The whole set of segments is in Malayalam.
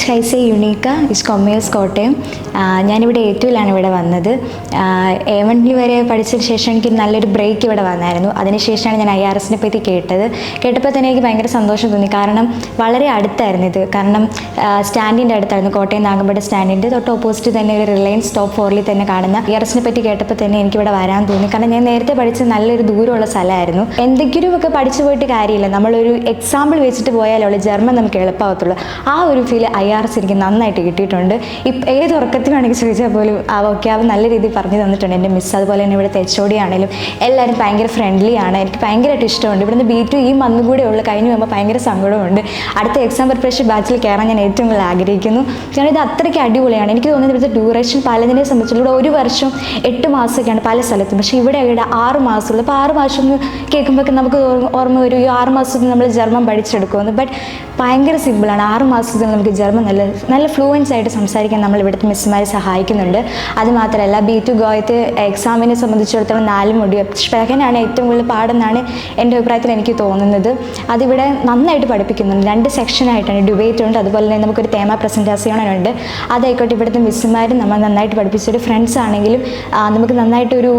ഷൈസെ യുണീക്ക ഇസ് കൊമേഴ്സ് കോട്ടയം. ഞാനിവിടെ A2ലാണ് ഇവിടെ വന്നത്. A1 വരെ പഠിച്ചതിന് ശേഷം എനിക്ക് നല്ലൊരു ബ്രേക്ക് ഇവിടെ വന്നായിരുന്നു. അതിനുശേഷമാണ് ഞാൻ IRSനെ പറ്റി കേട്ടപ്പോൾ തന്നെ എനിക്ക് ഭയങ്കര സന്തോഷം തോന്നി. കാരണം വളരെ അടുത്തായിരുന്നു ഇത്. കാരണം സ്റ്റാൻഡിൻ്റെ അടുത്തായിരുന്നു, കോട്ടയം നാഗമ്പട സ്റ്റാൻഡിൻ്റെ തൊട്ട് ഓപ്പോസിറ്റ് തന്നെ ഒരു റിലയൻസ് ടോപ്പ് 4 തന്നെ കാണുന്ന. IRSനെ പറ്റി കേട്ടപ്പോൾ തന്നെ എനിക്കിവിടെ വരാൻ തോന്നി. കാരണം ഞാൻ നേരത്തെ പഠിച്ച നല്ലൊരു ദൂരമുള്ള സ്ഥലമായിരുന്നു. എന്തെങ്കിലുമൊക്കെ പഠിച്ചു പോയിട്ട് കാര്യമില്ല, നമ്മളൊരു എക്സാമ്പിൾ വെച്ചിട്ട് പോയാലുള്ള ജർമ്മൻ നമുക്ക് എളുപ്പമാകത്തുള്ളൂ. ആ ഒരു ഫീൽ IRS എനിക്ക് നന്നായിട്ട് കിട്ടിയിട്ടുണ്ട്. ഏത് ഉറക്കത്തിൽ വേണമെങ്കിൽ ചോദിച്ചാൽ പോലും അവ നല്ല രീതിയിൽ പറഞ്ഞു തന്നിട്ടുണ്ട് എൻ്റെ മിസ്. അതുപോലെ തന്നെ ഇവിടുത്തെ HOD ആണെങ്കിലും എല്ലാവരും ഭയങ്കര ഫ്രണ്ട്ലി ആണ്. എനിക്ക് ഭയങ്കരമായിട്ട് ഇഷ്ടമുണ്ട്. ഇവിടുന്ന് B2 ഈ മന്ത് കൂടെ ഉള്ളു, കഴിഞ്ഞ് പോകുമ്പോൾ ഭയങ്കര സങ്കടമുണ്ട്. അടുത്ത എക്സാം പ്രിപ്പറേഷൻ ബാച്ചിൽ കയറാൻ ഞാൻ ഏറ്റവും കൂടുതൽ ആഗ്രഹിക്കുന്നു. കാരണം ഇത് അത്രയ്ക്ക് അടിപൊളിയാണ്. എനിക്ക് തോന്നുന്നത് ഇവിടുത്തെ ഡ്യൂറേഷൻ പലതിനെ സംബന്ധിച്ചുള്ള ഇവിടെ 1 വർഷം 8 മാസമൊക്കെയാണ് പല സ്ഥലത്തും. പക്ഷേ ഇവിടെ 6 മാസമുള്ളൂ. അപ്പോൾ 6 മാസം എന്ന് കേൾക്കുമ്പോൾ നമുക്ക് ഓർമ്മ വരും, ഈ 6 മാസത്തിൽ നമ്മൾ ജർമ്മൻ പഠിച്ചെടുക്കുമെന്ന്. ബട്ട് ഭയങ്കര സിമ്പിളാണ്. 6 മാസത്തിൽ നമുക്ക് ജർമ്മൻ നല്ല ഫ്ലുവൻസ് ആയിട്ട് സംസാരിക്കാൻ നമ്മൾ ഇവിടുത്തെ മിസ്സുമാർ സഹായിക്കുന്നുണ്ട്. അതുമാത്രമല്ല B2 ഗോയത്ത് എക്സാമിനെ സംബന്ധിച്ചിടത്തോളം 4 മൊഡ്യൂൾ സ്പെഹനാണ് ഏറ്റവും കൂടുതൽ പാടെന്നാണ് എൻ്റെ അഭിപ്രായത്തിൽ എനിക്ക് തോന്നുന്നത്. അതിവിടെ നന്നായിട്ട് പഠിപ്പിക്കുന്നുണ്ട്. 2 സെക്ഷനായിട്ടാണ്, ഡിബേറ്റ് ഉണ്ട്, അതുപോലെ തന്നെ നമുക്കൊരു തേമ പ്രസൻറ്റേഷനുണ്ട്. അതായിക്കോട്ടെ ഇവിടുത്തെ മിസ്സുമാർ നമ്മൾ നന്നായിട്ട് പഠിപ്പിച്ചൊരു ഫ്രണ്ട്സ് ആണെങ്കിലും നമുക്ക് നന്നായിട്ടൊരു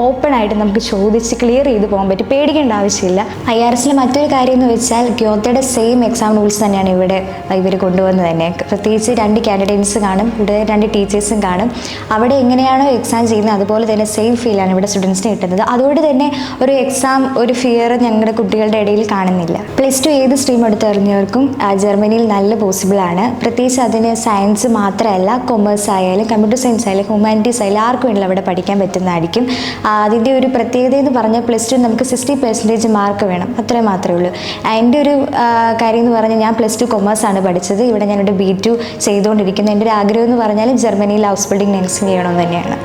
ഓപ്പൺ ആയിട്ട് നമുക്ക് ചോദിച്ച് ക്ലിയർ ചെയ്ത് പോകാൻ പറ്റും, പേടിക്കേണ്ട ആവശ്യമില്ല. IRSലെ മറ്റൊരു കാര്യം എന്ന് വെച്ചാൽ ഗ്യോത്തയുടെ സെയിം എക്സാം റൂൾസ് തന്നെയാണ് ഇവിടെ ഇവർ കൊണ്ടുവന്നത് തന്നെ. പ്രത്യേകിച്ച് 2 കാൻഡിഡേറ്റ്സ് കാണും, ഇവിടെ 2 ടീച്ചേഴ്സും കാണും. അവിടെ എങ്ങനെയാണോ എക്സാം ചെയ്യുന്നത് അതുപോലെ തന്നെ സെയിം ഫീലാണ് ഇവിടെ സ്റ്റുഡൻസിന് കിട്ടുന്നത്. അതുകൊണ്ട് തന്നെ ഒരു ഫിയർ ഞങ്ങളുടെ കുട്ടികളുടെ ഇടയിൽ കാണുന്നില്ല. +2 ഏത് സ്ട്രീം എടുത്തെറിഞ്ഞവർക്കും ജർമ്മനിയിൽ നല്ല പോസിബിളാണ്. പ്രത്യേകിച്ച് അതിന് സയൻസ് മാത്രമല്ല, കൊമേഴ്സ് ആയാലും കമ്പ്യൂട്ടർ സയൻസ് ആയാലും ഹ്യൂമാനിറ്റീസ് ആയാലും ആർക്കും വേണമെങ്കിലും അവിടെ പഠിക്കാൻ പറ്റുന്നതായിരിക്കും. അതിൻ്റെ ഒരു പ്രത്യേകത എന്ന് പറഞ്ഞാൽ +2 നമുക്ക് 60% മാർക്ക് വേണം, അത്രയും മാത്രമേ ഉള്ളൂ. എൻ്റെ ഒരു കാര്യം എന്ന് പറഞ്ഞാൽ ഞാൻ +2 കൊമേഴ്സാണ് പഠിച്ചത്. ഇവിടെ ഞാനിവിടെ B2 ചെയ്തുകൊണ്ടിരിക്കുന്നത്. എൻ്റെ ഒരു ആഗ്രഹം എന്ന് പറഞ്ഞാൽ ജർമ്മനിയിൽ ഹൗസ് ബിൽഡിംഗ് നഴ്സിംഗ് ചെയ്യണമെന്ന് തന്നെയാണ്.